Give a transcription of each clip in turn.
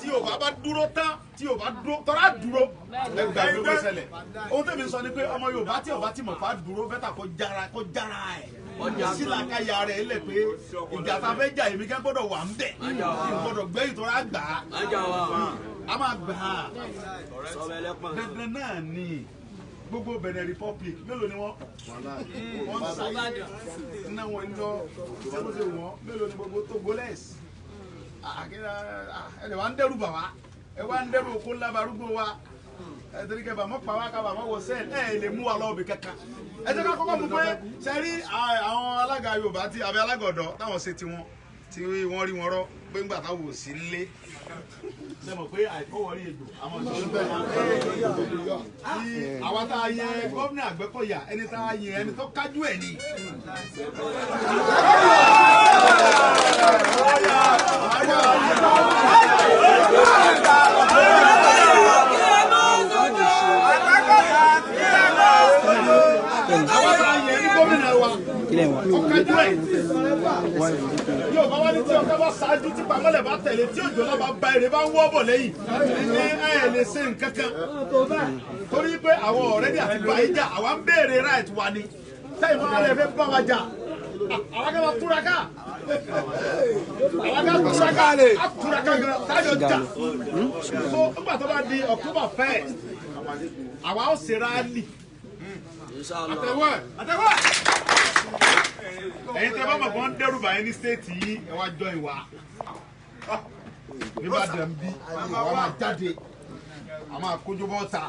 tí Yorùbá bá dúró tán tí Yorùbá dúró tọ́ra dúró ẹgbàá ló fẹ́ ṣẹlẹ̀ ohun tẹ̀mí sọ ni pé ọmọ Yorùbá tí Yorùbá ti mọ̀ fà dúró bẹ́tà kó jára ẹ̀ sílàkàyà rẹ̀ lẹ̀ pé ìjà tá a fẹ́ jà èmi kẹ́ gbọ́dọ̀ wà ń bẹ̀ gbọ́dọ̀ gbẹ́yìn tó rà gbà á máa gbà á dandan náà ni gbogbo Benin Republic mélòó ni wọ́n sáyé iná wọn lọ sẹ́kọ̀ọ́sẹ̀ wọn mélòó ni gbogbo Togolese ẹ̀ wá ń dẹ́rù bà wá ẹ̀ wá ń dẹ́rù okó lábarúgbó wa torí kẹ́ bà mọ́ pa wá ká bà mọ́ wọ sẹ́ẹ̀ lè mú wa lọ́wọ́ bí kankan ẹ jẹ́ ká kọ́kọ́ mú pé sẹ́rí àwọn alága Yorùbá tí àbí alága ọ̀dọ́ táwọn ṣe tiwọn tí wọ́n rí wọn rọ́ pé ńgbà táwọn ò sí nílé ṣe mọ̀ pé àìkọ́wọ́rí ègbò àwọn ìṣòro bẹ́ẹ̀ tí àwa tá a yẹ gómìnà Àgbẹ̀kọ̀yà ẹni tá a yẹ ẹni tó kájú ẹ̀ ni. Yóò bá wá ní tí ọkọ bá ṣáájú tí pamọ́lẹ̀ bá tẹ̀lé tí òjò náà bá ba èrè bá ń wọ́ bọ̀ lẹ́yìn ní ẹ̀ lè ṣe nǹkan kan torí pé àwọn ọ̀rẹ́dì àti bàyíjà àwa ń béèrè right wa ni sẹ́yìn fún alẹ́ fẹ́ bá wa jà àwọn akẹ́kọ̀ọ́ túraká túraká gan táyọ̀ jà so nígbà tó bá di October 1st àwa ó ṣe rálì àtẹ̀wọ́ ẹ̀yin tẹ́ bá mọ̀ kàn dẹ́rù bá yín ní stéètì yìí ẹ wá jọ ìwà nígbàdàn bí àwọn máa jáde a máa kójú bọ́ta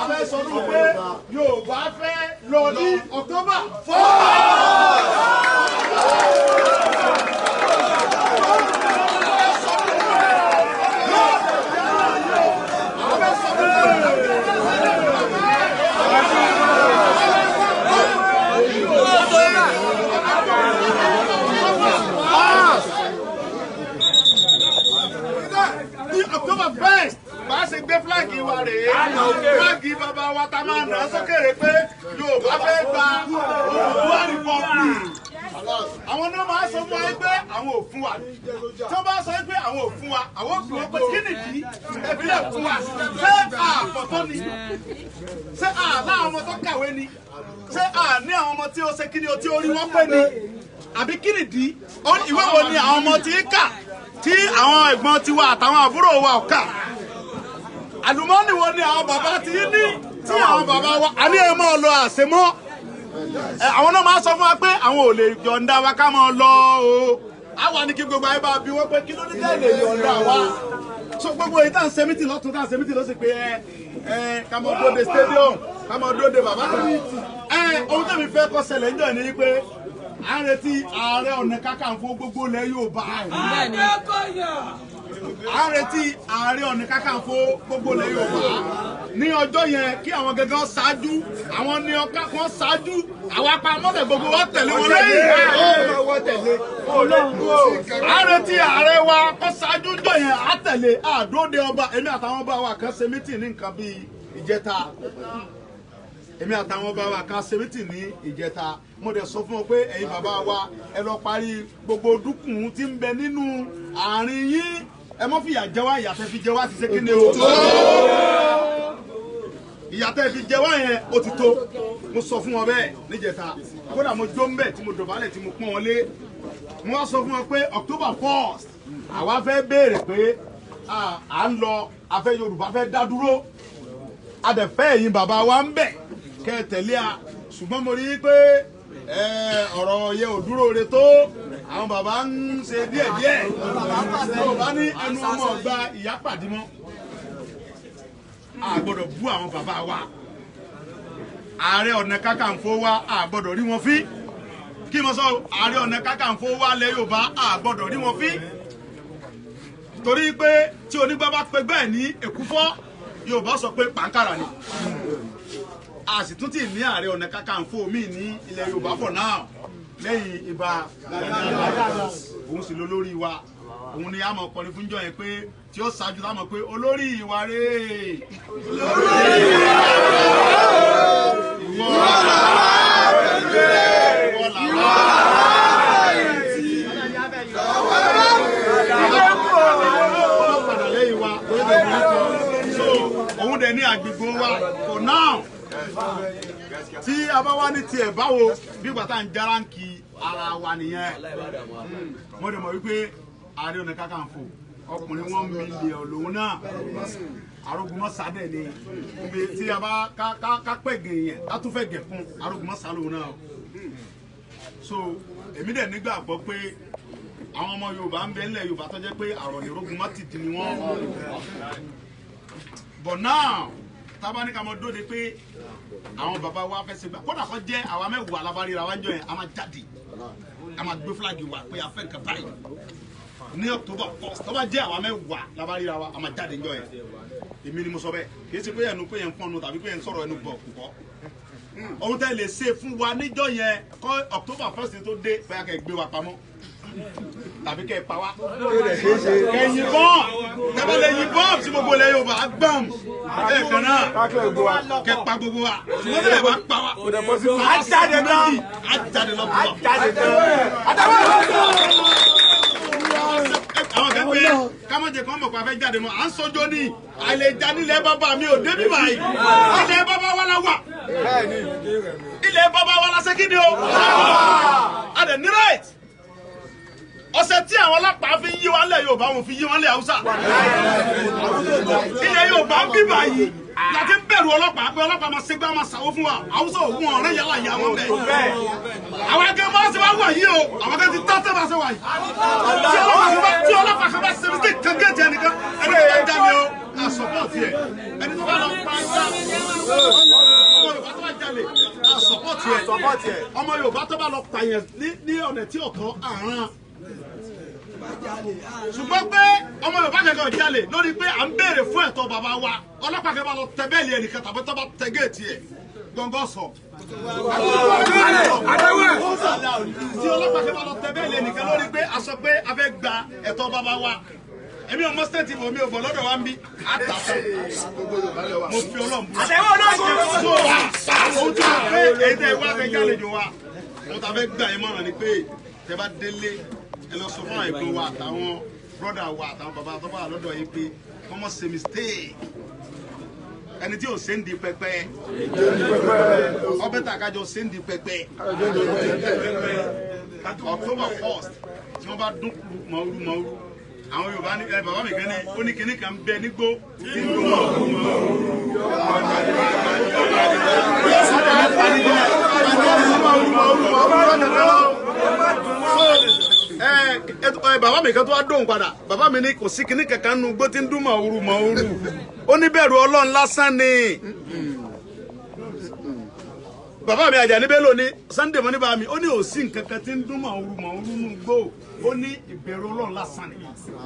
abẹ́sọdún pé Yorùbá fẹ́ lọ ní October 4. October 1st bá ṣe gbé fúláàgì wa rèé fúláàgì bàbá wa ta máa nà sókèrè pé Yorùbá fẹ́ gba Oòduà Republic. Àwọn náà máa sọ fún wa pé àwọn ò fún wa tí wọ́n bá sọ pé àwọn ò fún wa àwọn ò fún wa pé kí nìdí ẹ̀bílẹ̀ fún wa ṣé àpọ̀tọ́ ni ṣé láwọn ọmọ tó kàwé ni ṣé ní àwọn ọmọ tí ó ṣe kí ni o tí ó rí wọ́n pé ni àbí kí nìdí ìwé wo ni àwọn ọmọ tí ń kà tí àwọn ẹ̀gbọ́n tiwa àtàwọn àbúrò wa ò kà àlùmọ́ọ́nì wo ni àwọn bàbá ti ní tí àwọn bàbá wa àní ẹ̀ máa lọ àṣemọ́ àwọn náà máa sọ fún wa pé àwọn ò lè yọ̀ǹda wa ká máa lọ o àwa ní kí gbogbo ayé bá bí wọ́n pé kí ló ní tẹ́ lè yọ̀ǹda wa so gbogbo èyí tá à ń ṣe mítì lọ́tún tá à ń ṣe mítì lọ́sìn pé ká máa dóde stadium ká máa dóde bàbá kan ohun tẹ̀mí fẹ́ kọ́ ṣẹlẹ̀ ń jọ ní pé à ń retí Ààrẹ Ọ̀nà Kakanfò gbogbo ilẹ̀ Yorùbá à ń retí Ààrẹ Ọ̀nà Kakanfò gbogbo ilẹ̀ Yorùbá ní ọjọ́ yẹn kí àwọn gẹ́gẹ́ ṣáájú àwọn ní ọkà kan ṣáájú àwọn apamọ́lẹ̀ gbogbo wa tẹ̀lé wọn lẹ́yìn à ń retí ààrẹ wa kó ṣáájú jọ yẹn á tẹ̀lé àdóde ọba èmi àtàwọn ọba wa kan ṣe mítì ní nǹkan bíi ìjẹta èmi àtàwọn ọba wa kan ṣe mítì ní ìjẹta mo dẹ̀ sọ fún ọ pé ẹ̀yin bàbá wa ẹ lọ parí gbogbo dúkùn tí ń bẹ nínú àárín yín ẹ mọ́ fìyà jẹ wá ìyàtẹ̀ fi jẹ wá ti ṣe kí ni o ìyàtẹ̀ fi jẹ wá yẹn ó ti tó mo sọ fún wọn bẹ́ẹ̀ níjẹta kódà mo jó ń bẹ̀ tí mo dọ̀bálẹ̀ tí mo pọ́n wọn lé mo wá sọ fún wọn pé October 1st àwa fẹ́ béèrè pé à ń lọ afẹ́ Yorùbá fẹ́ dá dúró a dẹ̀ fẹ́ ẹ̀yin bàbá wa ń bẹ̀ kẹ́ ẹ tẹ̀lé a ṣùgbọ́n mo rí i pé ọ̀rọ̀ yẹ ò dúró re tó àwọn bàbá ń ṣe díẹ̀díẹ̀ bàbá ní ẹnu ọmọ ọgbà ìyá pàdé mọ́ a gbọ́dọ̀ bú àwọn bàbá wa Ààrẹ Ọ̀nà Kakanfò wa a gbọ́dọ̀ rí wọn fín kí mo sọ Ààrẹ Ọ̀nà Kakanfò wa lẹ Yorùbá a gbọ́dọ̀ rí wọn fín torí pé tí onígbà bá pe bẹ́ẹ̀ ní èkúfọ́ Yorùbá sọ pé pàǹkàrà ni a sì tún ti ní Ààrẹ Ọ̀nà Kakanfò míì ní ilẹ̀ Yorùbá for now lẹ́yìn Ìbà òun sì ló lórí wa òun ni a mọ̀ kọrin fún jọ yẹn pé tí ó ṣáájú lámọ̀ pé olórí ìwà rẹ̀ ìwọ làwọn dẹ̀ ní agbègbè wa for now tí a bá wá ní tiẹ̀ báwo bí gbàtà ń járáǹkì ara wa nìyẹn mo dẹ̀ mọ̀ wípé Ààrẹ Ọ̀nà Kakanfò ọkùnrin 1 million lòun náà Arógunmọ́sá dẹ̀ ni ibi tí a bá ká pẹ̀gẹ̀ yẹn ká tún fẹ́ gẹ̀ fún Arógunmọ́sá lòun náà so èmi dẹ̀ nígbàgbọ́ pé àwọn ọmọ Yorùbá ń bẹ ńlẹ̀ Yorùbá tó jẹ́ pé àròlé Arógunmọ́tìtì ni wọ́n but now tábà ní ká mọ dóde pé àwọn bàbá wa fẹ́ ṣe gbà kódà kó jẹ́ àwa mẹ́wàá alábáríra wa ń jọ yẹn a máa jáde a máa gbé fúláàgì wa pé a fẹ́ nǹkan báyìí ní October 1st tó bá jẹ́ àwa mẹ́wàá alábáríra wa a máa jáde ń jọ yẹn èmi ni mo sọ bẹ́ẹ̀ kì í ṣe pé ẹnu pé yẹn ń fọ́nù tàbí pé yẹn ń sọ̀rọ̀ ẹnu bọ̀ kúkọ́ ohun tẹ́ lè ṣe fún wa níjọ́ yẹn kọ́ October 1st tó dé bóyá kẹ́ gbé wa pamọ́ tàbí kẹ́ pa wá kẹ́ yìnbọn kẹ́ lè yìnbọn tí gbogbo ilẹ̀ Yorùbá gbàm ẹ̀ẹ̀kan náà kẹ́ pa gbogbo wa ṣùgbọ́n tẹ́lẹ̀ bá pa wá á jáde náà á jáde náà bọ̀ àwọn kan pé kámọ́jẹ kan mọ̀ pé a fẹ́ jáde mọ́ à ń sọjọ́ ní àlejò nílẹ̀ bàbá mi ò débi báyìí ilẹ̀ bàbá wa la wà ilẹ̀ bàbá wa la ṣe kí ni o a dẹ̀ ní right ọ̀sẹ̀ tí àwọn ọlọ́pàá fi yí wọn lẹ̀ Yorùbá wọn fi yí wọn lẹ̀ Haúsá ilẹ̀ Yorùbá ń bí báyìí láti bẹ̀rù ọlọ́pàá pé ọlọ́pàá máa ṣe gbá máa ṣàwó fún wa Haúsá ògùn ọ̀rẹ́ yàrá ìyá wọn bẹ́ẹ̀ àwọn akẹ́kọ̀ọ́ máa ṣe wá wà yìí o àwọn akẹ́kọ̀ọ́ ti tá tẹ́ máa ṣe wà yìí tí ọlọ́pàá kan bá ṣe fi kan gé jẹ nìkan ẹni tó bá jalè o à sọpọ́ọ̀tì ẹ̀ ẹni tó bá lọ pa ẹja ọmọ Yorùbá tó bá jalè à sọpọ́ọ̀tì ẹ̀ ọmọ Yorùbá tó bá lọ pààyàn ní ọ̀nà tí ọ̀tọ̀ àrán ṣùgbọ́n pé ọmọ Yorùbá kẹ́kọ̀ọ́ jalè lórí pé à ń béèrè fún ẹ̀tọ́ bàbá wa ọlọ́pàá kẹ́ bá lọ tẹ bẹ́ẹ̀lì ẹnìkan tàbí tó bá tẹ géètì ẹ̀ gbọ̀ngàn sọ. tí ọlọ́pàá kẹ́ bá lọ tẹ bẹ́ẹ̀lì ẹnìkan lórí pé a sọ pé a fẹ́ gba ẹ̀tọ́ bàbá wa èmi ọmọ stéètì mi ò bọ̀ lọ́dọ̀ wa ń bí àtàkùn mo fi Ọlọ́run bú. àtẹ̀wọ́ náà kò tó wa ojú pé èyí tẹ́ wá fẹ́ jálejò wa mo ta fẹ́ gbà yín mọ̀ràn ni pé tẹ́ bá délé ẹ lọ sọ fún àwọn ẹ̀gbọ́n wa àtàwọn brọ́dà wa àtàwọn bàbá tó bá wà lọ́dọ̀ yìí pé wọ́n mọ̀ ṣe mistake ẹni tí ò ṣe ń di pẹpẹ ọbẹ̀ tàkájọ ṣe ń di pẹpẹ October 1st tí wọ́n bá dún mọ̀ọ́rú àwọn Yorùbá ní bàbá mi kan ní ó ní kinní kan bẹ nígbó tí ń dún bàbá mi kan tó wá dóhùn padà bàbá mi ní kò sí kinní kankan nu gbó tí ń dún mọ̀ọ́rú ó ní bẹ̀rù Ọlọ́run lásán ni bàbá mi Àjàní Bello ní Sunday mọ́ ní bàbá mi ó ní òsì nǹkan kan tí ń dún mọ̀ọ́rú nù gbó ó ní ìbẹ̀rù Ọlọ́run lásán ni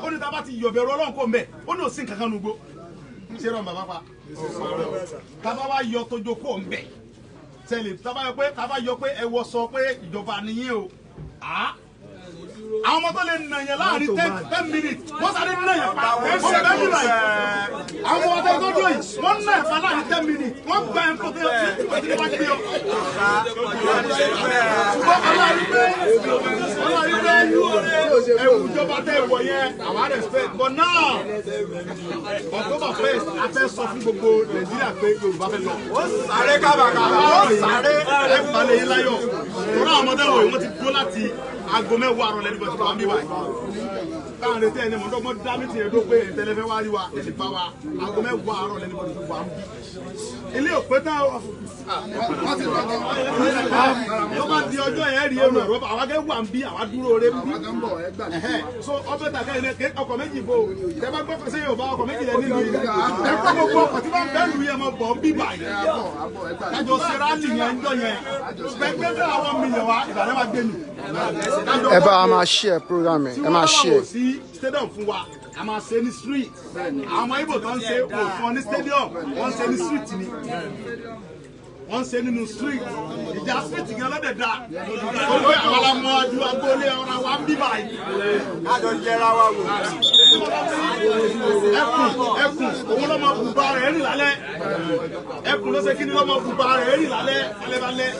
ó ní tá bá ti yọ bẹ̀rù Ọlọ́run kó mbẹ̀ ó ní òsì nǹkan kan nù gbó ṣé rọ bàbá pa tá bá wá yọ tójó kó mbẹ̀ tẹ́lẹ̀ tá bá yọ pé ẹ wọ sọ pé ìjọba nìyẹn o àwọn ọmọ tó lè nà yẹn láàrin 10 minutes wọ́n sáré nà yẹn pa wọ́n bẹ́ẹ̀ bí báyìí àwọn ọmọ tó dúró yìí wọ́n nà yẹn pa láàrin 10 minutes wọ́n gba ẹ̀ kó tó yẹ kí wọ́n ti gbé yọ. ṣùgbọ́n ọlọ́run ẹ̀wù ìjọba tẹ̀ wọ̀ yẹn àwọn respect but now October 1st a fẹ́ sọ fún gbogbo Nàìjíríà pé Yorùbá fẹ́ lọ. ó sáré kábàkàbà ó sáré ẹ̀ balẹ̀ yín láyọ̀ òun àwọn ọmọdé wọ̀nyí wọ́n ti dúró láti aago mẹ́wàá àrọ̀ lẹ́nu bọ̀ tí wọ́n bí wa yìí. káwọn retí ẹni mọ̀ ndọ́gbọ́n dá mi tiẹ̀ dó pé ìtẹ́lẹ́fẹ́ wá rí wa èsì bá wa aago mẹ́wàá àrọ̀ lẹ́nu bọ̀ tí wọ́n bí. ilé òpé tán o. tó bá di ọjọ́ yẹn rí èrò ẹ̀rọ àwa gẹ́ wà ń bí àwa dúró rẹ̀ bí. so ọbẹ̀ tàkà yẹn ọkọ̀ méjì bò tẹ́ bá gbọ́ sí Yorùbá ọkọ̀ méjì lẹ́ni ní ìlú. ẹ kọ́ gbogbo ọkọ̀ tí wọ́n bẹ́ẹ̀ lu yẹn mọ̀ bọ̀ ń bí báyìí. kájọ serali yẹn ń jọ yẹn gbẹgbẹ́ àwọn mílíọ̀nù wa ìbàdàn máa gbé mi. ẹ bá a máa share program ẹ máa share. sí stadium fún wa a máa ṣe ní street àwọn Ìgbò tó ń ṣe òfin ní stadium wọ́n ń ṣe ní street ni wọ́n ń ṣe nínú street ìjà street gan lọ́dẹ̀ dá olùkọ́ àwọn ọmọ ọdún agboolé ọ̀rọ̀ wa ń bí báyìí. kájọ jẹra wa wò. ẹkùn òun ló máa bùbá rẹ̀ rìn lálẹ́ ẹkùn ló ṣe kí ni ló máa bùbá rẹ̀ rìn lálẹ́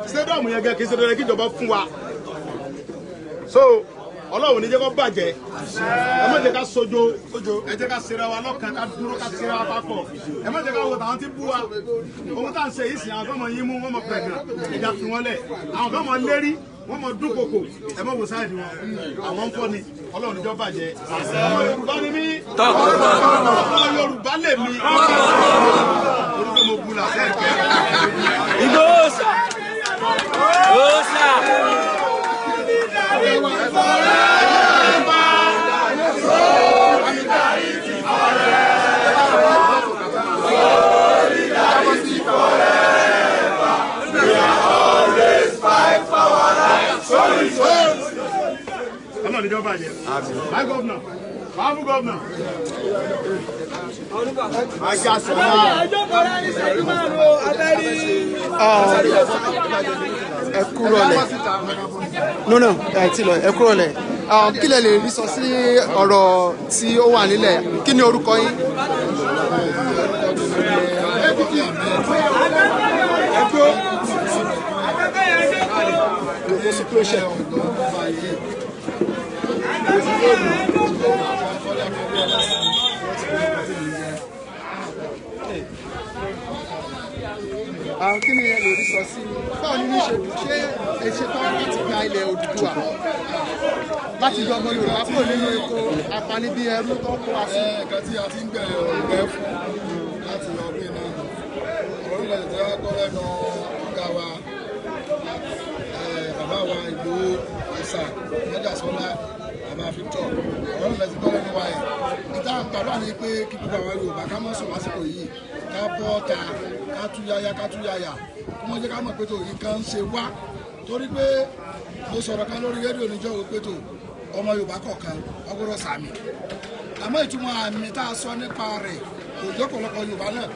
stadium yẹn gẹ kì í ṣe dandan kí ìjọba fún wa so Ọlọ́run ní jẹ́ kó bàjẹ́ ẹ má jẹ́ ká sojo ẹ jẹ́ ká ṣera wa lọ́kàn ká dúró ká ṣera wa papọ̀ ẹ má jẹ́ ká wo tàwọn tí bú wa ohun tá à ń ṣe yìí sìn àwọn fọmọ yín mú wọn mọ pẹ̀gàn ẹja fi wọn lẹ̀ àwọn fọmọ lérí wọn mọ dúnkokò ẹ má wo sáàdì wọn àwọn ń fọ́ ni Ọlọ́run níjọ́ bàjẹ́ ọmọ Yorùbá ni mí ọmọ Yorùbá lè mí orúkọ mo bu làṣẹ ìfẹ́. Igbosa. Igbosa. Ọlọ́run níjọ́ bàjẹ́. My governor, powerful governor. Ẹ kúrò lẹ̀. No, ẹ ti lọ, ẹ kúrò lẹ̀. Kí lẹ lè rí sọ sí ọ̀rọ̀ tí ó wà nílẹ̀? Kí ni orúkọ yín? Kí ni ẹ lè rí sọ sí báwo ni ṣe ẹ ṣe tán láti gba ilẹ̀ Odùduwà láti yọ ọmọ Yorùbá kúrò nínú eko apanibí ẹrú tó kó wa sí. Nǹkan tí a ti ń bẹ̀rẹ̀ ọ̀gbẹ́ fún láti lọ bí náà orílẹ̀-èdè tí wọ́n gbọ́ lẹ́nu ọ̀gá wa bàbá wa Ìgbòho Ìsà Mọ́jàsọ́lá bàbá Victor orílẹ̀-èdè tí gbọ́ lẹ́nu wa yẹn ìta bàbá ni pé kí gbogbo àwọn Yorùbá ká mọ̀ sùn lásìkò yìí ká bọ́ ta ká túyáyá kí wọ́n jẹ́ ká mọ̀ pé tó yìí kan ń ṣe wá torí pé mo sọ̀rọ̀ kan lórí rédíò níjọ́ wo pé tó ọmọ Yorùbá kọ̀ọ̀kan ọgbọ́dọ̀ sàmì àmọ́ ìtumọ̀ àmì tá a sọ nípa rẹ̀ kò jẹ́ ọ̀pọ̀lọpọ̀ Yorùbá náà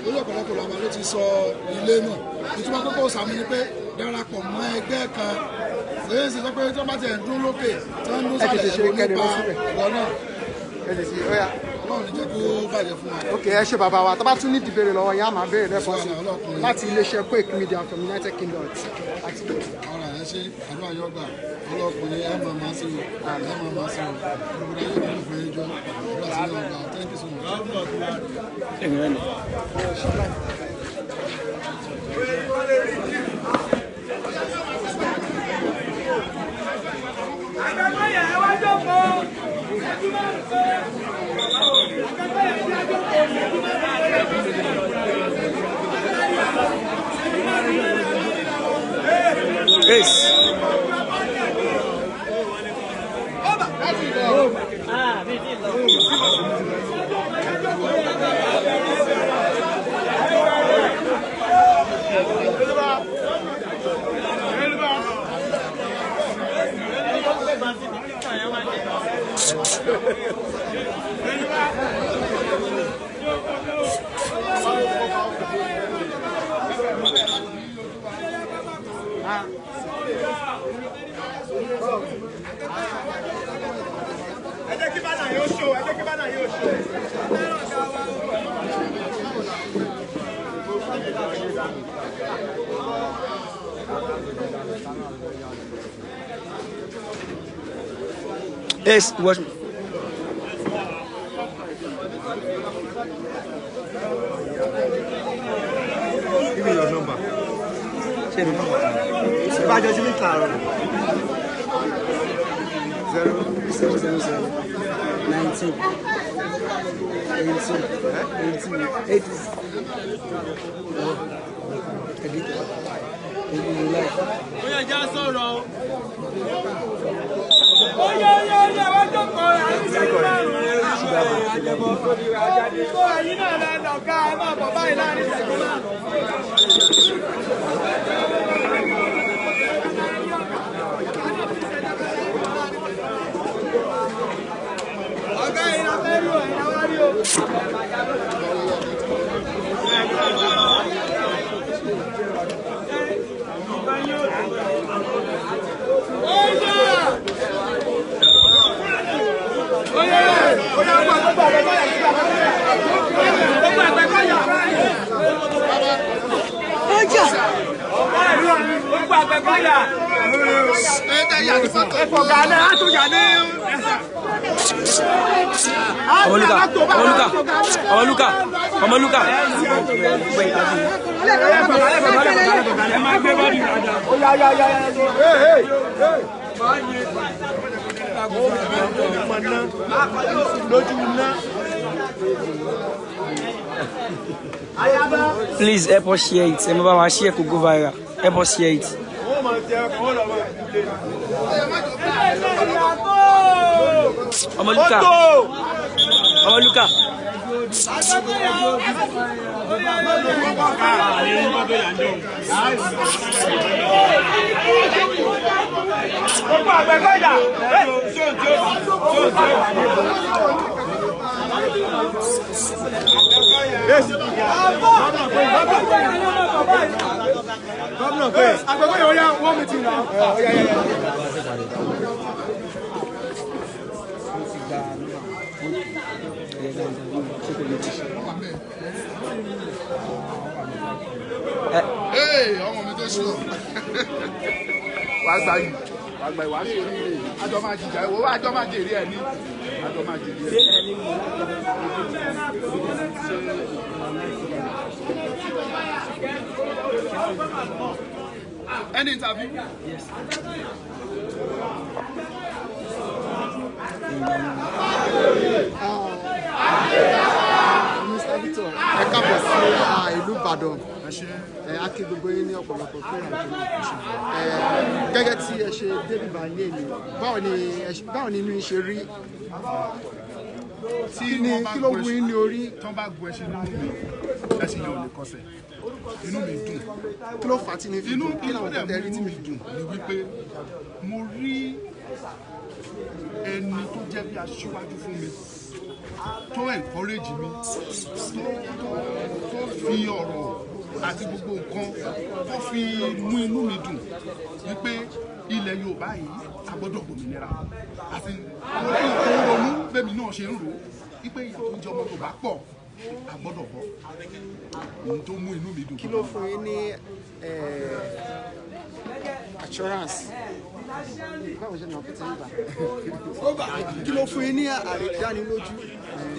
lórí ọ̀pọ̀lọpọ̀ làwọn ló ti sọ ilé náà ìtumọ̀ pé kò sàmì ni pé darapọ̀ mọ́ ẹgbẹ́ kan lóyè sí sọ pé tí wọ́n bá ti ẹ̀ ń dún lókè tí wọ́n ń dún sálẹ̀ ẹ̀rọ nípa ọ̀rọ̀ náà Ọlọ́run jẹ́ kó bàjẹ́ fún wa. Ok, ẹ ṣe bàbá wa tó bá tún ní ìdìbèrè lọ́wọ́ yá máa béèrè lẹ́kọ̀ọ́ sí láti iléeṣẹ́ Quake Media from United Kingdom àti. Ọ̀rọ̀ ẹ̀ ṣe àdúrà yọ gbà ọlọ́kùnrin ẹ̀ máa máa sí o gbogbo ayé nínú ìfẹ́ ẹjọ́ àdúrà sí ọgbà thank you so much. Yes, watch me. Give me your number. Say me. If I just make clear. 19. 我 Please help us share it. Remember, share could go viral. Help us share it. Omaluka. Governor, please. I'm going to one meeting now. Hey, ọmọ mi tó ṣùọ. Wàá gbà yìí, wàá ṣe oríire. Àjọ máa jìjà ìwọ, àjọ máa jèrè ẹ̀ ní. Àjọ máa jèrè ẹ̀. Any interview? Yes. Mr. Victor, ẹ káàbọ̀ sí ìlú Ìbàdàn. A kí gbogbo yín ní ọ̀pọ̀lọpọ̀ pé gẹ́gẹ́ tí ẹ ṣe débì bá ní èmi, báwo ni inú yín ṣe rí? Kí ló wù yín ní orí? Tí wọ́n bá gun ẹṣin nínú mi, ẹṣin yẹn ò lè kọsẹ̀. Inú mi dùn. Kí ló fà á tí ní fi dùn? Kí làwọn ọ̀tẹ̀ rí tí mi dùn ni wípé mo rí ẹni tó jẹ́ bí aṣíwájú fún mi, tó encourage mi, tó fi ọ̀rọ̀ àti gbogbo nǹkan tó fi mú inú mi dùn wípé ilẹ̀ Yorùbá yìí a gbọ́dọ̀ gbòmìnira. Àti orí nǹkan ronú bẹ́ẹ̀ mi náà ṣe ń rò wípé ìyà tó jẹ́ ọmọ Yorùbá pọ̀ a gbọ́dọ̀ bọ́. Ohun tó mú inú mi dùn. Kí ló fún yín ní assurance? Báwo ṣe ní ọ̀pẹ tí ń gbà? Kí ló fún yín ní àrídánilójú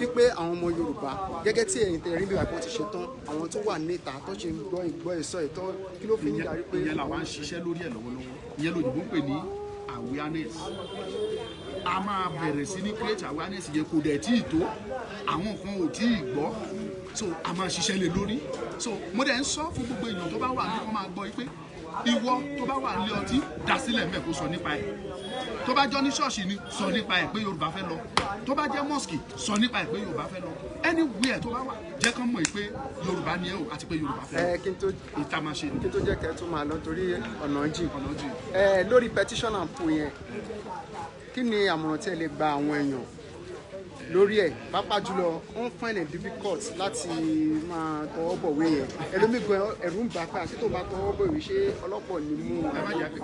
wípé àwọn ọmọ Yorùbá gẹ́gẹ́ tí ẹ̀yin tẹ̀rí bí wàá ti ṣe tán àwọn tó wà níta tó ṣe ń gbọ́ ìgbọ́ ìsọ ìtọ́ kí ló fún yín darí pé. Ìyẹn làwọn ń ṣiṣẹ́ lórí ẹ̀ lọ́wọ́lọ́wọ́. Ìyẹn lòyìnbó ń pè ní awareness. A máa bẹ̀rẹ̀ sí ní create awareness yẹn kò dẹ̀ tí ì tó àwọn nǹkan ò tí ì gbọ́ so a máa ṣiṣẹ́ lé lórí so mo dẹ̀ ń sọ fún gbogbo èèyàn tó bá wà ní kó máa gbọ́ pé ìwọ tó bá wà ní ọtí dá sílẹ̀ mẹ́ kó sọ nípa ẹ̀ tó bá jọ ní ṣọ́ọ̀ṣì ni sọ nípa ẹ̀ pé Yorùbá fẹ́ lọ tó bá jẹ́ mosque sọ nípa ẹ̀ pé Yorùbá fẹ́ lọ anywhere tó bá wà jẹ́ kán mọ̀ pé Yorùbá ni ẹ̀ o àti pé Yorùbá fẹ́ lọ ìta máa ṣe ni. kí n tó jẹ́ kẹ́ tó máa lọ torí ọ̀nà jìn lórí petition and poll yẹn kí ni àmọ̀ràn tí ẹ lè gba àwọn èèyàn lórí ẹ̀ pàápàá jùlọ wọ́n find it difficult láti máa tọwọ́ bọ̀wé yẹn ẹlòmígan ẹ̀rù ń bà pé àti tó bá tọwọ́ bọ̀wé ṣé ọlọ́pọ̀ ní mú un.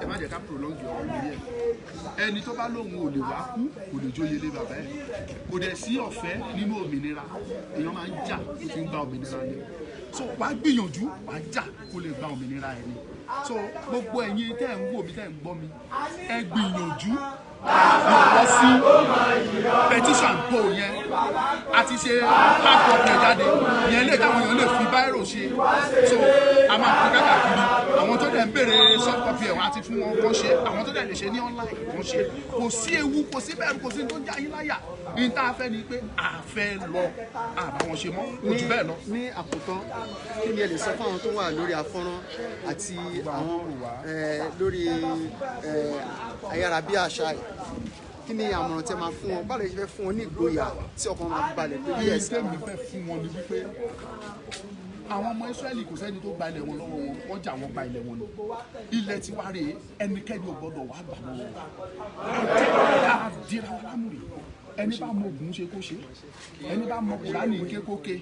ẹ má jẹ́ ká prolong ọ̀rọ̀ lórí ẹ̀ ẹni tó bá lóun ò lè wá kú kò lè jóye lé bàbá ẹ̀ kò dẹ̀ sí ọ̀fẹ́ nínú òmìnira èèyàn máa ń jà tó fi ń gba òmìnira ni so wàá gbìyànjú wàá jà kó lè gba òmìnira ẹ̀ ni so gbogbo ẹ̀yin tẹ́ ẹ̀ ń wò mí tẹ́ ẹ̀ ń gbọ́ mi ẹ gbìyànjú lọ sí petition poll yẹn àti ṣe hard copy jáde yẹn lè táwọn èèyàn lè fi báírò ṣe so a máa fi káàkiri àwọn tó dẹ̀ ń béèrè soft copy ẹ̀ wọ́n á ti fún wọn kàn ṣe àwọn tó dẹ̀ lè ṣe ní online kàn ṣe kò sí ewu kò sí bẹ̀rù kò sí tó ń já yín láyà ní tá a fẹ́ ni pé a fẹ́ lọ àbáwọn ṣe mọ́ ojú bẹ́ẹ̀ lọ. ní àkótán kí ni ẹ lè sọ fún àwọn tó wà lórí afọ́nrán àti àwọn lórí ayárabíàṣá ẹ̀ kí ni àmọ̀ràn tẹ́ máa fún wọn báwo lè ṣe fẹ́ fún wọn ní ìgboyà tí ọkàn máa fi balẹ̀ pé yes tẹ́mi fẹ́ fún wọn ni wípé àwọn ọmọ Ísírẹ́lì kò sẹ́ni tó gba ilẹ̀ wọn lọ́wọ́ wọn wọ́n jà wọ́n gba ilẹ̀ wọn ni ilẹ̀ ti wá rèé ẹnikẹ́ni ò gbọ́dọ̀ wá gbà lọ́wọ́ ká dira wa lámùrè ẹni bá mọ Ògún ṣe kó ṣe ẹni bá mọ Kùránì ké kó ké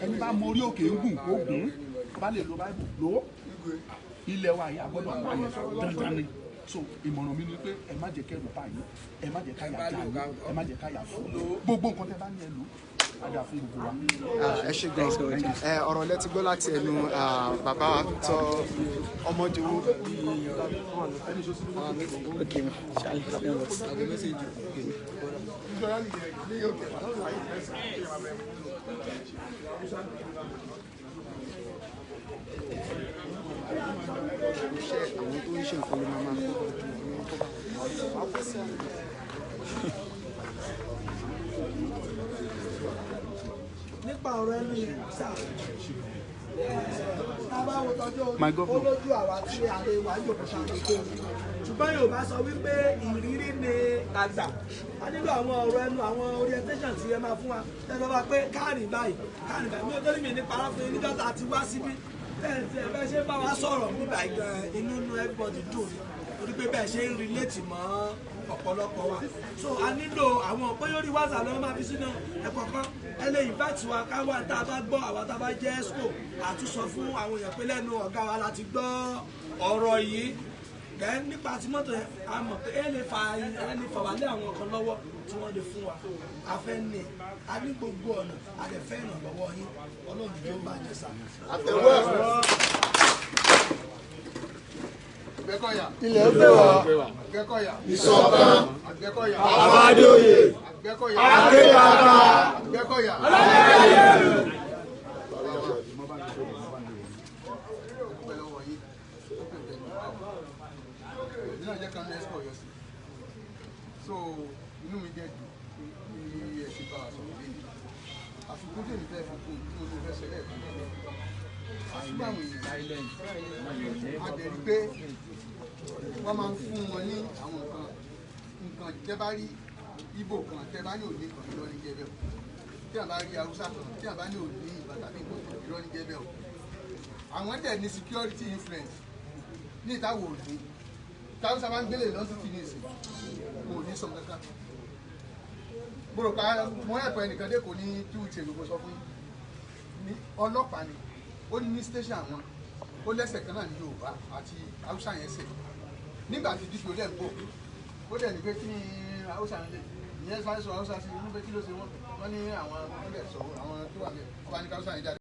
ẹni bá mọ orí òkè ń gùn kó gùn bá lè lo báìbù lò ó ilẹ̀ wa yìí a gbọ́dọ̀ pa yẹn dandan ni so ìmọ̀ràn mi ni pé ẹ má jẹ́ kẹ́rù báyìí ẹ má jẹ́ káyà já yín ẹ má jẹ́ káyà fún gbogbo nǹkan tẹ́ bá ní ẹ lò àdá fún gbogbo wa. Ẹ ṣé gan ọ̀rọ̀ lẹ ti gbọ́ láti ẹnu bàbá wa Victor Ọmọdéwú. Iṣẹ́ àwọn tó ń ṣe nǹkan ló máa kọ́ nípa ọ̀rọ̀ ẹnu ìsà tábàwò tọ́jú olójú àwa tí àlè wà ń jòkó ṣàkóso ṣùgbọ́n Yorùbá sọ wípé ìrírí ni àgbà a nílò àwọn ọ̀rọ̀ ẹnu àwọn orientation tí ẹ máa fún wa tẹ́lẹ̀ wá pé káàrin báyìí mi ò tó ní mi ní paráfin níjọ́ tá a ti wá síbí bẹ́ẹ̀ ṣe bá wa sọ̀rọ̀ nígbà inú everybody dùn torí pé bẹ́ẹ̀ ṣe ń relate mọ́ ọ̀pọ̀lọpọ̀ wa so a nílò àwọn bóyórí wáṣà lọ́wọ́ máa fi sínú ẹ̀kọ́ kan ẹlẹ́yìn báàtì wa káwá tá a bá gbọ́ àwa tá a bá jẹ́ esco àtúnṣọ fún àwọn èèyàn pé lẹ́nu ọ̀gá wa láti gbọ́ ọ̀rọ̀ yìí gẹ́gẹ́ nípa tí mọ́tò yẹn a mọ̀ pé ẹ lè fà wá lé àwọn kan lọ́wọ́ tí wọ́n lè fún wa a fẹ́ ní a ní gbogbo ọ̀nà a lè fẹ́ ìrànlọ́wọ́ yín Ọlọ́run yóò bá jẹ sá. Àgbẹ̀kọ̀yà. Ilẹ̀ ẹgbẹ́ wa. Àgbẹ̀kọ̀yà. Ìṣọ̀kan. Àgbẹ̀kọ̀yà. Àbádòye. Àgbẹ̀kọ̀yà. Akékaka. Àgbẹ̀kọ̀yà. So inú mi jẹ́ jù ní ẹ̀sìn bá a sọ̀rọ̀ lẹ́yìn. Àfikún tí èmi fẹ́ fi kún tí mo ti fẹ́ ṣẹlẹ̀ fún mi. Àṣùgbọ́n àwọn èèyàn àdẹ̀rí pé wọ́n máa ń fún wọn ní àwọn nǹkan tẹ́ bá rí Ìgbò kan tẹ́ bá ní òní kan irọ́ ní jẹ́ bẹ́ẹ̀ o tí a bá rí Haúsá kan tí a bá ní òní ìbàdàn tàbí nǹkan irọ́ ní jẹ́ bẹ́ẹ̀ o àwọn dẹ̀ ní security influence ní ìtawọ̀ òní táwọn sábà ń gbélé lọ́sùn tí ní ìsìn kò ní sọ kankan gbọ́dọ̀ pa wọ́n ẹ̀pọ̀ ẹnìkan dé kò ní 2 weeks ago sọ fún ní ọlọ́pàá ni ó ní station àwọn ó lẹ́sẹ̀ kan náà ní Yorùbá àti Haúsá yẹn sẹ̀ nígbà tí dípò dẹ̀ ń bò ó dẹ̀ ní pé kí ni Haúsá yẹn lè ìyẹn sáré sọ Haúsá sí inú pé kí ló ṣe wọ́n ní àwọn ọmọdé sọ àwọn tó wà ní ọba ní Haúsá yẹn jáde.